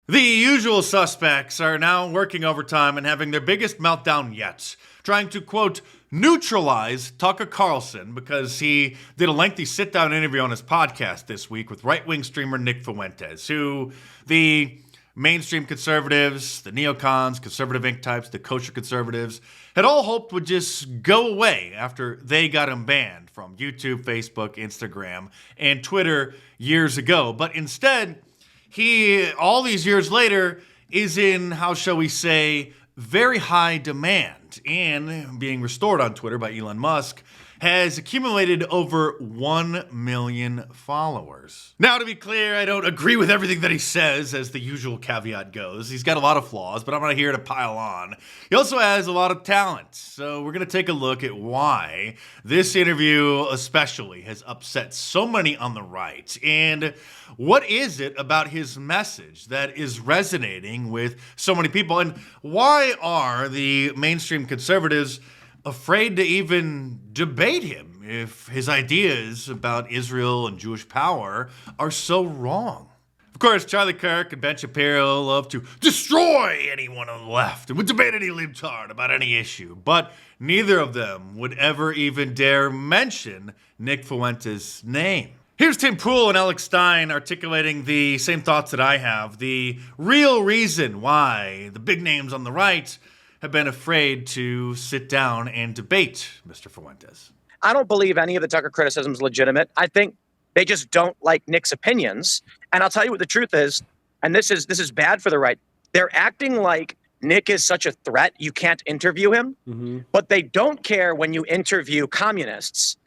The usual suspects are now working overtime and having their biggest meltdown yet, trying to, quote, neutralize Tucker Carlson because he did a lengthy sit-down interview on his podcast this week with right-wing streamer Nick Fuentes, who the mainstream conservatives, the neocons, conservative ink types, the kosher conservatives, had all hoped would just go away after they got him banned from YouTube, Facebook, Instagram, and Twitter years ago. But instead, he, all these years later, is in, how shall we say, very high demand, and being restored on Twitter by Elon Musk, has accumulated over 1 million followers. Now, to be clear, I don't agree with everything that he says, as the usual caveat goes. He's got a lot of flaws, but I'm not here to pile on. He also has a lot of talent, so we're going to take a look at why this interview especially has upset so many on the right, and what is it about his message that is resonating with so many people, and why are the mainstream conservatives afraid to even debate him if his ideas about Israel and Jewish power are so wrong? Of course, Charlie Kirk and Ben Shapiro love to destroy anyone on the left and would debate any libtard about any issue, but neither of them would ever even dare mention Nick Fuentes' name. Here's Tim Pool and Alex Stein articulating the same thoughts that I have, the real reason why the big names on the right have been afraid to sit down and debate Mr. Fuentes. I don't believe any of the Tucker criticism is legitimate. I think they just don't like Nick's opinions. And I'll tell you what the truth is, and this is bad for the right. They're acting like Nick is such a threat, you can't interview him, but they don't care when you interview communists.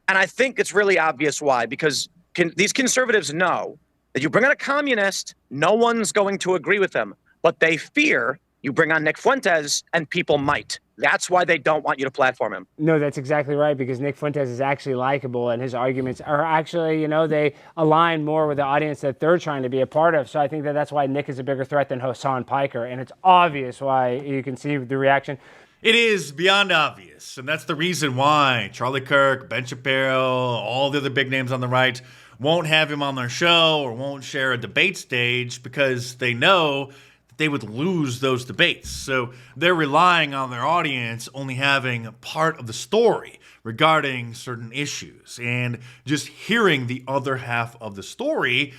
And I think it's really obvious why, because these conservatives know that you bring on a communist, no one's going to agree with them, but they fear you bring on Nick Fuentes and people might. That's why they don't want you to platform him. No, that's exactly right, because Nick Fuentes is actually likable and his arguments are actually, they align more with the audience that they're trying to be a part of. So I think that's why Nick is a bigger threat than Hassan Piker. And it's obvious why you can see the reaction. It is beyond obvious. And that's the reason why Charlie Kirk, Ben Shapiro, all the other big names on the right won't have him on their show or won't share a debate stage, because they know they would lose those debates. So they're relying on their audience only having part of the story regarding certain issues. And just hearing the other half of the story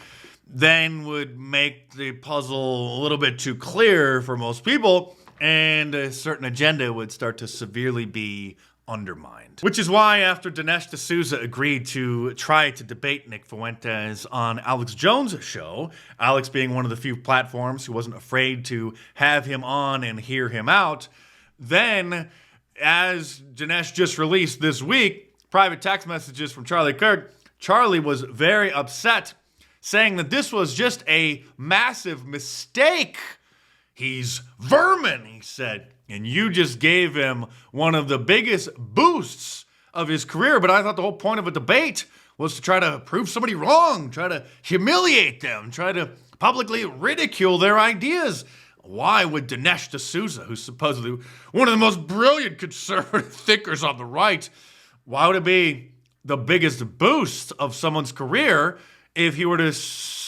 then would make the puzzle a little bit too clear for most people, and a certain agenda would start to severely be undermined. Which is why after Dinesh D'Souza agreed to try to debate Nick Fuentes on Alex Jones' show, Alex being one of the few platforms who wasn't afraid to have him on and hear him out, then, as Dinesh just released this week, private text messages from Charlie Kirk, Charlie was very upset, saying that this was just a massive mistake. He's vermin, he said. And you just gave him one of the biggest boosts of his career. But I thought the whole point of a debate was to try to prove somebody wrong, try to humiliate them, try to publicly ridicule their ideas. Why would Dinesh D'Souza, who's supposedly one of the most brilliant conservative thinkers on the right, why would it be the biggest boost of someone's career if he were to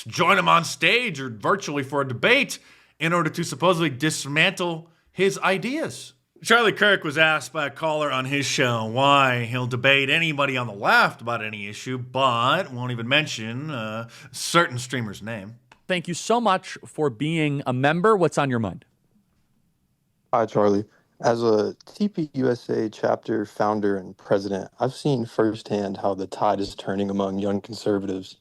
join him on stage or virtually for a debate in order to supposedly dismantle his ideas? Charlie Kirk was asked by a caller on his show why he'll debate anybody on the left about any issue, but won't even mention a certain streamer's name. Thank you so much for being a member. What's on your mind? Hi, Charlie. As a TPUSA chapter founder and president, I've seen firsthand how the tide is turning among young conservatives.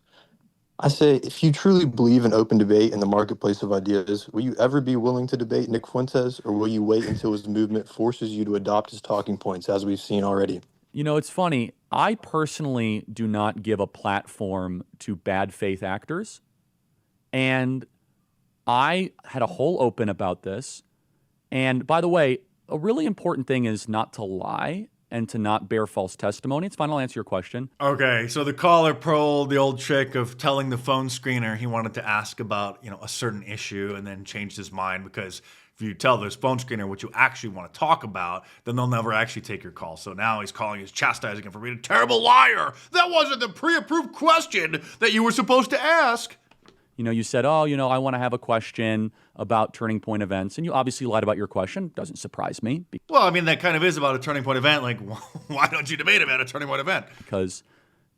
I say, if you truly believe in open debate in the marketplace of ideas, will you ever be willing to debate Nick Fuentes, or will you wait until his movement forces you to adopt his talking points, as we've seen already? It's funny. I personally do not give a platform to bad faith actors. And I had a whole open about this. And by the way, a really important thing is not to lie and to not bear false testimony. It's fine, I'll answer your question. Okay, so the caller pulled the old trick of telling the phone screener he wanted to ask about, a certain issue, and then changed his mind, because if you tell this phone screener what you actually want to talk about, then they'll never actually take your call. So now he's calling, he's chastising him for being a terrible liar. That wasn't the pre-approved question that you were supposed to ask. You said, oh, I want to have a question about Turning Point events. And you obviously lied about your question. Doesn't surprise me. Well, I mean, that kind of is about a Turning Point event. Like, why don't you debate about a Turning Point event? Because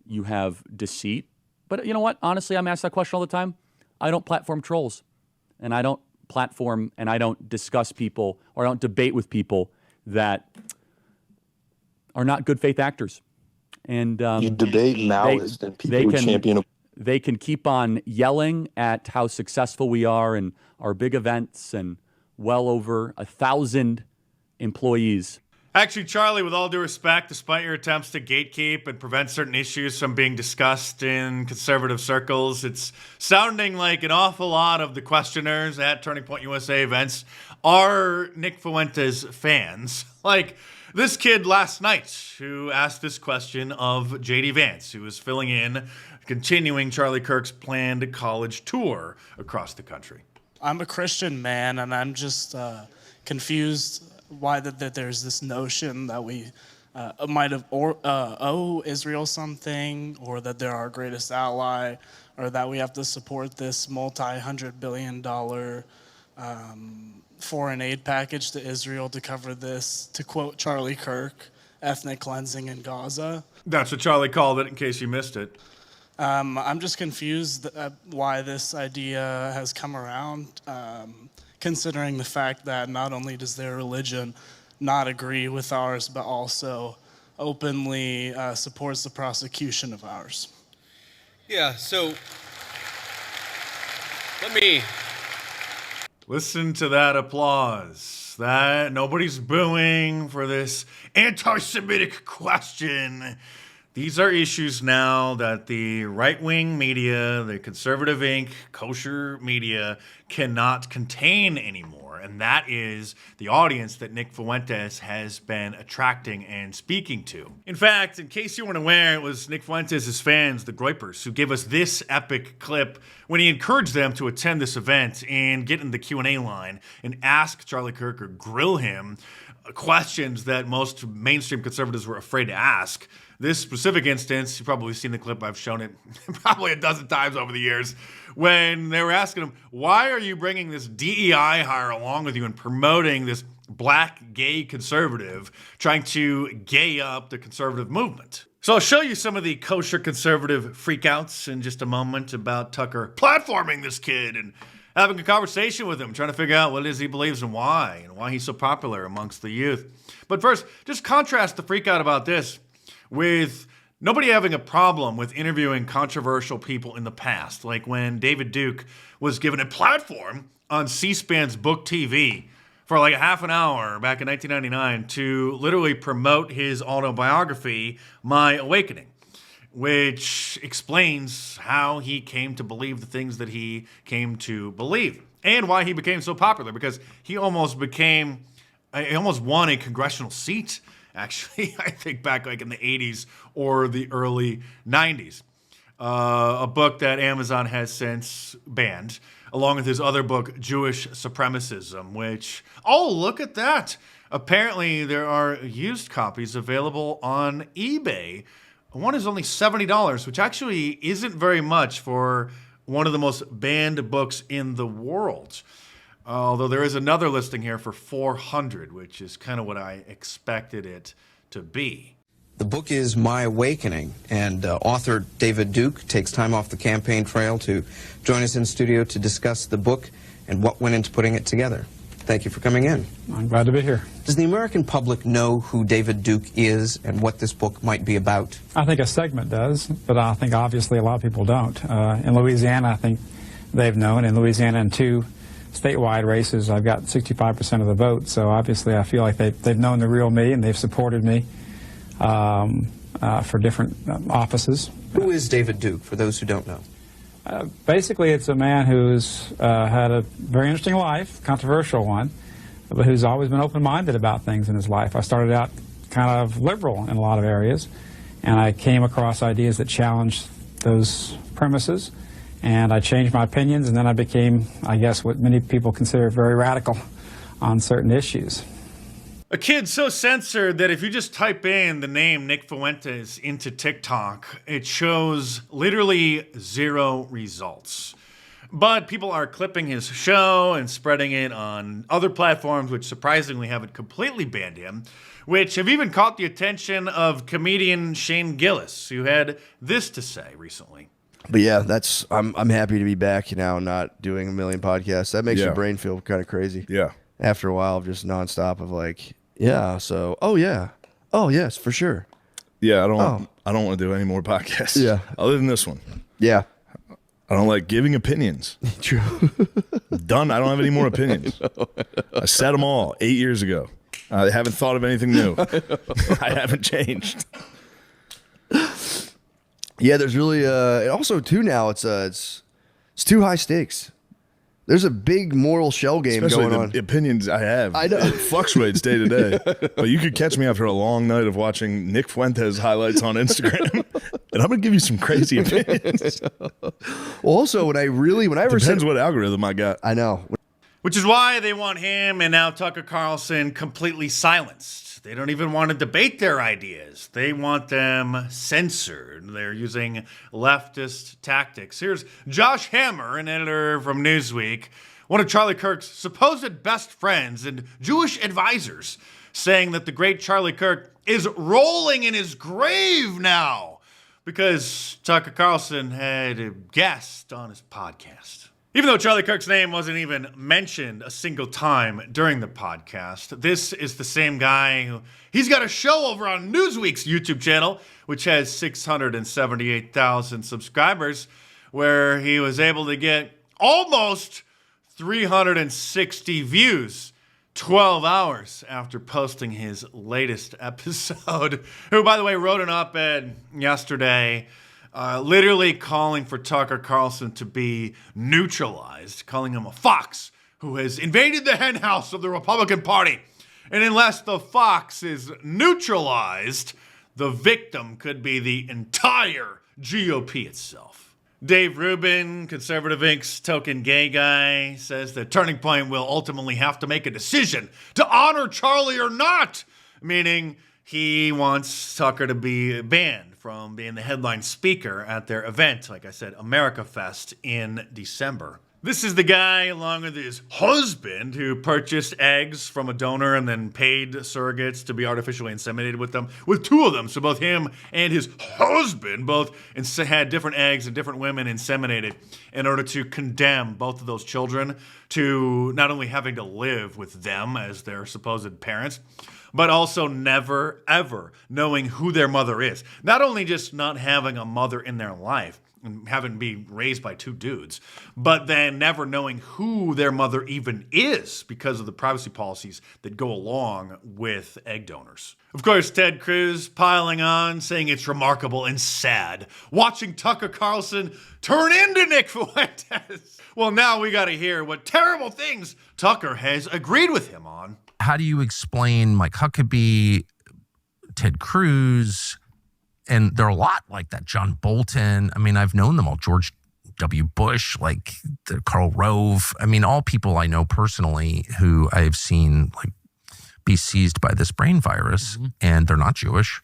you have deceit. But you know what? Honestly, I'm asked that question all the time. I don't platform trolls. And I don't platform and I don't discuss people or I don't debate with people that are not good faith actors. And you debate Maoists and people who champion. They can keep on yelling at how successful we are and our big events and well over 1,000 employees. Actually, Charlie, with all due respect, despite your attempts to gatekeep and prevent certain issues from being discussed in conservative circles, it's sounding like an awful lot of the questioners at Turning Point USA events are Nick Fuentes fans. Like this kid last night who asked this question of J.D. Vance, who was filling in, continuing Charlie Kirk's planned college tour across the country. I'm a Christian man, and I'm just confused why that there's this notion that we might have owe Israel something, or that they're our greatest ally, or that we have to support this multi-hundred-billion-dollar foreign aid package to Israel to cover this, to quote Charlie Kirk, ethnic cleansing in Gaza. That's what Charlie called it, in case you missed it. I'm just confused why this idea has come around, considering the fact that not only does their religion not agree with ours, but also openly supports the prosecution of ours. Yeah, so let me... Listen to that applause. That nobody's booing for this anti-Semitic question. These are issues now that the right-wing media, the conservative Inc., kosher media cannot contain anymore. And that is the audience that Nick Fuentes has been attracting and speaking to. In fact, in case you weren't aware, it was Nick Fuentes' fans, the Groypers, who gave us this epic clip when he encouraged them to attend this event and get in the Q&A line and ask Charlie Kirk or grill him questions that most mainstream conservatives were afraid to ask. This specific instance, you've probably seen the clip, I've shown it probably a dozen times over the years, when they were asking him, why are you bringing this DEI hire along with you and promoting this black gay conservative trying to gay up the conservative movement? So I'll show you some of the kosher conservative freakouts in just a moment about Tucker platforming this kid and having a conversation with him, trying to figure out what it is he believes and why he's so popular amongst the youth. But first, just contrast the freakout about this with nobody having a problem with interviewing controversial people in the past, like when David Duke was given a platform on C-SPAN's Book TV for like a half an hour back in 1999 to literally promote his autobiography, My Awakening, which explains how he came to believe the things that he came to believe and why he became so popular, because he almost won a congressional seat, actually, I think back like in the 80s or the early 90s. A book that Amazon has since banned, along with his other book, Jewish Supremacism, which, oh, look at that. Apparently, there are used copies available on eBay. One is only $70, which actually isn't very much for one of the most banned books in the world. Although there is another listing here for $400, which is kind of what I expected it to be. The book is My Awakening, and author David Duke takes time off the campaign trail to join us in studio to discuss the book and what went into putting it together. Thank you for coming in. I'm glad to be here. Does the American public know who David Duke is and what this book might be about? I think a segment does, but I think obviously a lot of people don't. In Louisiana, I think they've known. In Louisiana, in 2 statewide races, I've got 65% of the vote, so obviously I feel like they've known the real me and they've supported me for different offices. Who is David Duke, for those who don't know? Basically, it's a man who's had a very interesting life, controversial one, but who's always been open-minded about things in his life. I started out kind of liberal in a lot of areas, and I came across ideas that challenged those premises, and I changed my opinions, and then I became, I guess, what many people consider very radical on certain issues. A kid so censored that if you just type in the name Nick Fuentes into TikTok, it shows literally 0 results. But people are clipping his show and spreading it on other platforms, which surprisingly haven't completely banned him, which have even caught the attention of comedian Shane Gillis, who had this to say recently. But yeah, I'm happy to be back now, not doing a million podcasts. That makes your brain feel kind of crazy. Yeah. After a while of just nonstop of like, yeah, so, oh yeah, oh yes, for sure. Yeah, I don't want to do any more podcasts. Yeah. Other than this one. Yeah. I don't like giving opinions. True. Done. I don't have any more opinions. I said them all 8 years ago. I haven't thought of anything new. I haven't changed. Yeah, there's really also too now it's too high stakes. There's a big moral shell game Especially going on. The opinions I have. I know. It fluctuates day to day. But you could catch me after a long night of watching Nick Fuentes highlights on Instagram, and I'm gonna give you some crazy opinions. Well, also when I ever Depends what algorithm I got. I know. Which is why they want him and now Tucker Carlson completely silenced. They don't even want to debate their ideas. They want them censored. They're using leftist tactics. Here's Josh Hammer, an editor from Newsweek, one of Charlie Kirk's supposed best friends and Jewish advisors, saying that the great Charlie Kirk is rolling in his grave now because Tucker Carlson had a guest on his podcast. Even though Charlie Kirk's name wasn't even mentioned a single time during the podcast, this is the same guy who, he's got a show over on Newsweek's YouTube channel, which has 678,000 subscribers, where he was able to get almost 360 views 12 hours after posting his latest episode, who, by the way, wrote an op-ed yesterday literally calling for Tucker Carlson to be neutralized, calling him a fox who has invaded the henhouse of the Republican Party. And unless the fox is neutralized, the victim could be the entire GOP itself. Dave Rubin, Conservative Inc.'s token gay guy, says that Turning Point will ultimately have to make a decision to honor Charlie or not, meaning he wants Tucker to be banned from being the headline speaker at their event, like I said, America Fest in December. This is the guy, along with his husband, who purchased eggs from a donor and then paid surrogates to be artificially inseminated with them, with two of them. So both him and his husband both had different eggs and different women inseminated in order to condemn both of those children to not only having to live with them as their supposed parents, but also never, ever knowing who their mother is. Not only just not having a mother in their life and having to be raised by two dudes, but then never knowing who their mother even is because of the privacy policies that go along with egg donors. Of course, Ted Cruz piling on, saying it's remarkable and sad watching Tucker Carlson turn into Nick Fuentes. Well, now we got to hear what terrible things Tucker has agreed with him on. How do you explain Mike Huckabee, Ted Cruz, and there are a lot like that, John Bolton. I mean, I've known them all, George W. Bush, like Karl Rove. I mean, all people I know personally who I've seen like be seized by this brain virus, and they're not Jewish.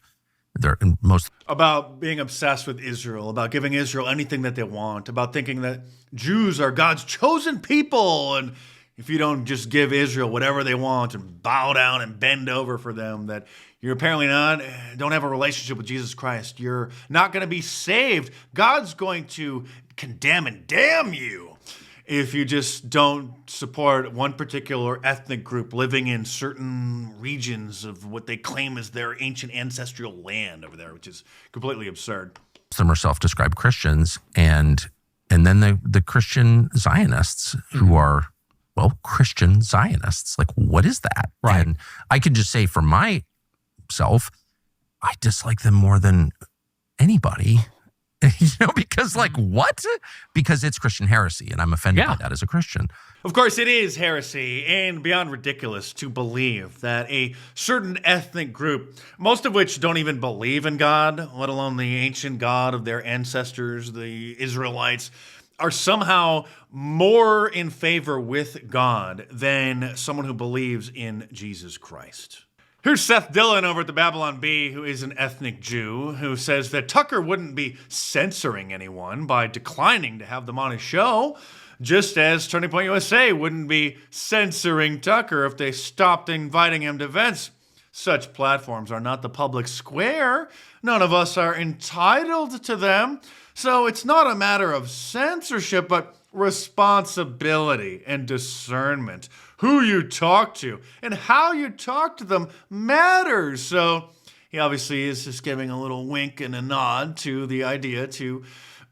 They're most about being obsessed with Israel, about giving Israel anything that they want, about thinking that Jews are God's chosen people, and if you don't just give Israel whatever they want and bow down and bend over for them, that you're apparently don't have a relationship with Jesus Christ. You're not going to be saved. God's going to condemn and damn you if you just don't support one particular ethnic group living in certain regions of what they claim is their ancient ancestral land over there, which is completely absurd. Some are self-described Christians, and then the Christian Zionists who are, well, Christian Zionists. Like, what is that? Right. And I can just say for myself, I dislike them more than anybody, because like, what? Because it's Christian heresy, and I'm offended by that as a Christian. Of course, it is heresy and beyond ridiculous to believe that a certain ethnic group, most of which don't even believe in God, let alone the ancient God of their ancestors, the Israelites, are somehow more in favor with God than someone who believes in Jesus Christ. Here's Seth Dillon over at the Babylon Bee, who is an ethnic Jew, who says that Tucker wouldn't be censoring anyone by declining to have them on his show. Just as Turning Point USA wouldn't be censoring Tucker if they stopped inviting him to events. Such platforms are not the public square. None of us are entitled to them. So it's not a matter of censorship, but responsibility and discernment. Who you talk to and how you talk to them matters. So he obviously is just giving a little wink and a nod to the idea to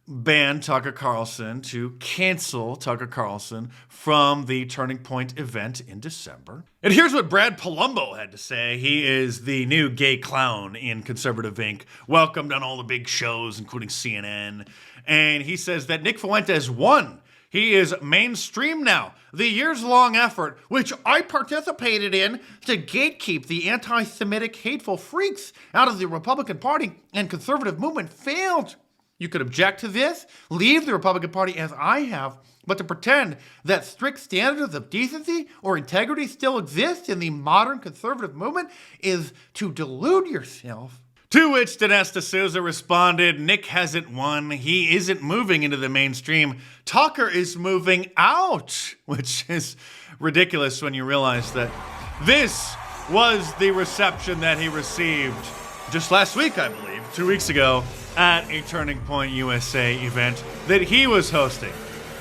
ban Tucker Carlson, to cancel Tucker Carlson from the Turning Point event in December. And here's what Brad Palumbo had to say. He is the new gay clown in Conservative Inc., welcomed on all the big shows, including CNN. And he says that Nick Fuentes won. He is mainstream now. The years-long effort, which I participated in, to gatekeep the anti-Semitic hateful freaks out of the Republican Party and conservative movement failed. You could object to this, leave the Republican Party as I have, but to pretend that strict standards of decency or integrity still exist in the modern conservative movement is to delude yourself. To which Dinesh D'Souza responded, Nick hasn't won. He isn't moving into the mainstream. Tucker is moving out, which is ridiculous when you realize that this was the reception that he received just last week, I believe, 2 weeks ago, at a Turning Point USA event that he was hosting,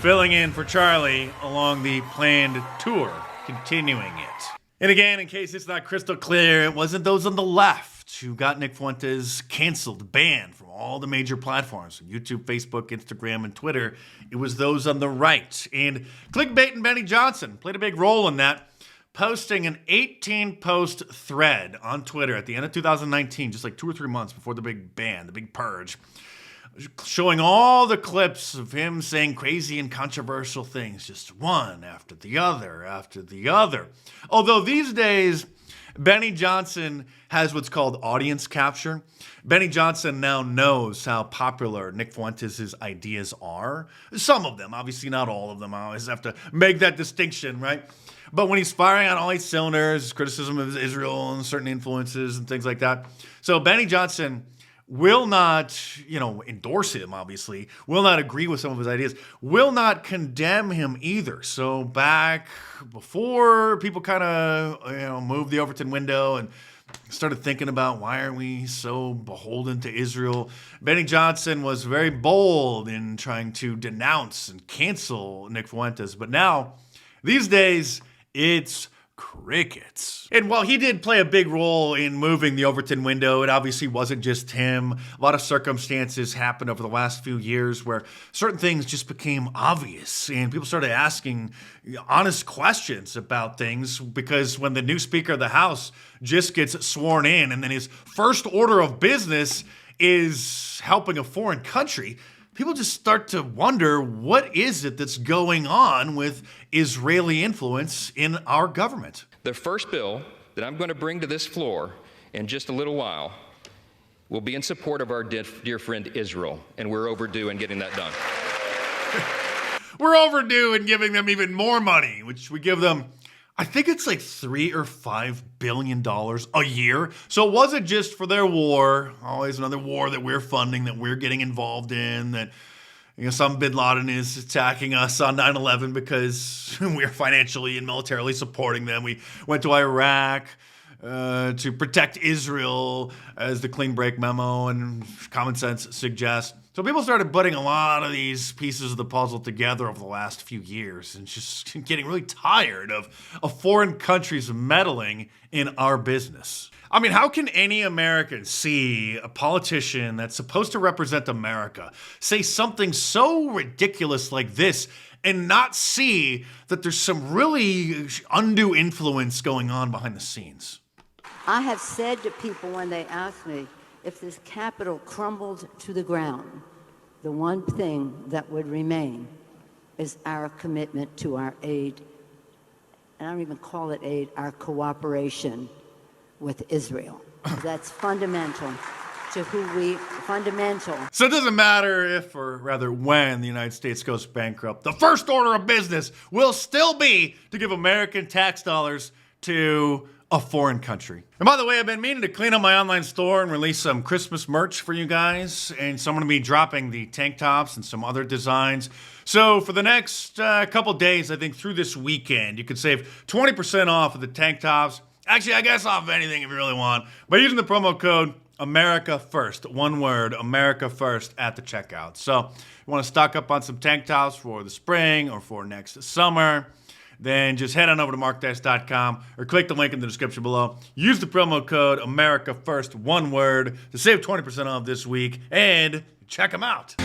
filling in for Charlie along the planned tour, continuing it. And again, in case it's not crystal clear, it wasn't those on the left who got Nick Fuentes canceled, banned from all the major platforms, from YouTube, Facebook, Instagram, and Twitter. It was those on the right. And Clickbait and Benny Johnson played a big role in that, posting an 18-post thread on Twitter at the end of 2019, just like 2 or 3 months before the big ban, the big purge, showing all the clips of him saying crazy and controversial things, just one after the other after the other. Although these days, Benny Johnson has what's called audience capture. Benny Johnson now knows how popular Nick Fuentes' ideas are. Some of them, obviously not all of them. I always have to make that distinction, right? But when he's firing on all 8 cylinders, criticism of Israel and certain influences and things like that. So Benny Johnson will not, endorse him, obviously, will not agree with some of his ideas, will not condemn him either. So back before people kind of, moved the Overton window and started thinking about why are we so beholden to Israel, Benny Johnson was very bold in trying to denounce and cancel Nick Fuentes. But now, these days, it's crickets. And while he did play a big role in moving the Overton window, it obviously wasn't just him. A lot of circumstances happened over the last few years where certain things just became obvious and people started asking honest questions about things, because when the new Speaker of the House just gets sworn in and then his first order of business is helping a foreign country, people just start to wonder, what is it that's going on with Israeli influence in our government? The first bill that I'm going to bring to this floor in just a little while will be in support of our dear friend Israel, and we're overdue in getting that done. We're overdue in giving them even more money, which we give them, I think it's like $3 or $5 billion a year. So it wasn't just for their war, always another war that we're funding, that we're getting involved in, that some bin Laden is attacking us on 9/11 because we're financially and militarily supporting them. We went to Iraq to protect Israel, as the Clean Break memo and common sense suggests. So people started putting a lot of these pieces of the puzzle together over the last few years and just getting really tired of foreign countries meddling in our business. I mean, how can any American see a politician that's supposed to represent America say something so ridiculous like this and not see that there's some really undue influence going on behind the scenes? I have said to people when they ask me, if this Capitol crumbled to the ground, the one thing that would remain is our commitment to our aid, and I don't even call it aid, our cooperation with Israel. That's fundamental to fundamental. So it doesn't matter if, or rather when, the United States goes bankrupt, the first order of business will still be to give American tax dollars to a foreign country. And by the way, I've been meaning to clean up my online store and release some Christmas merch for you guys. And so I'm going to be dropping the tank tops and some other designs. So for the next couple days, I think through this weekend, you could save 20% off of the tank tops. Actually, I guess off of anything if you really want. By using the promo code America First, one word, America First at the checkout. So you want to stock up on some tank tops for the spring or for next summer, then just head on over to markdice.com or click the link in the description below. Use the promo code America First, one word, to save 20% off this week and check them out.